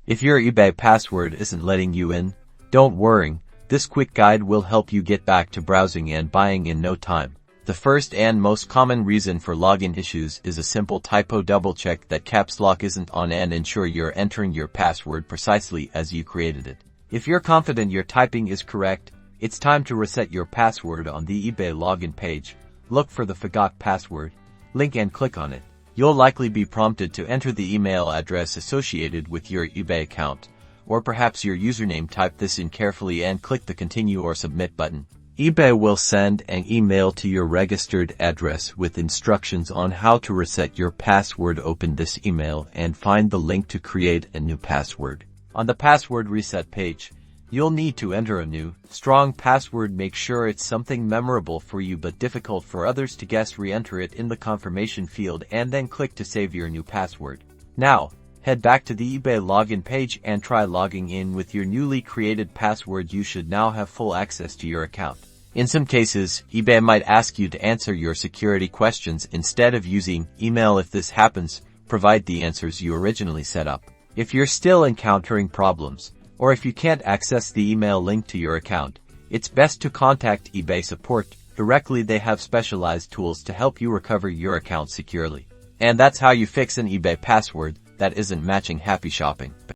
If your eBay password isn't letting you in, don't worry, this quick guide will help you get back to browsing and buying in no time. The first and most common reason for login issues is a simple typo. Double check that caps lock isn't on and ensure you're entering your password precisely as you created it. If you're confident your typing is correct, it's time to reset your password on the eBay login page. Look for the Forgot Password link and click on it. You'll likely be prompted to enter the email address associated with your eBay account, or perhaps your username. Type this in carefully and click the Continue or Submit button. eBay will send an email to your registered address with instructions on how to reset your password. Open this email and find the link to create a new password. On the password reset page, you'll need to enter a new, strong password. Make sure it's something memorable for you but difficult for others to guess. Re-enter it in the confirmation field and then click to save your new password. Now, head back to the eBay login page and try logging in with your newly created password. You should now have full access to your account. In some cases, eBay might ask you to answer your security questions instead of using email. If this happens, provide the answers you originally set up. If you're still encountering problems, or if you can't access the email link to your account, it's best to contact eBay support directly. They have specialized tools to help you recover your account securely. And that's how you fix an eBay password that isn't matching. Happy shopping!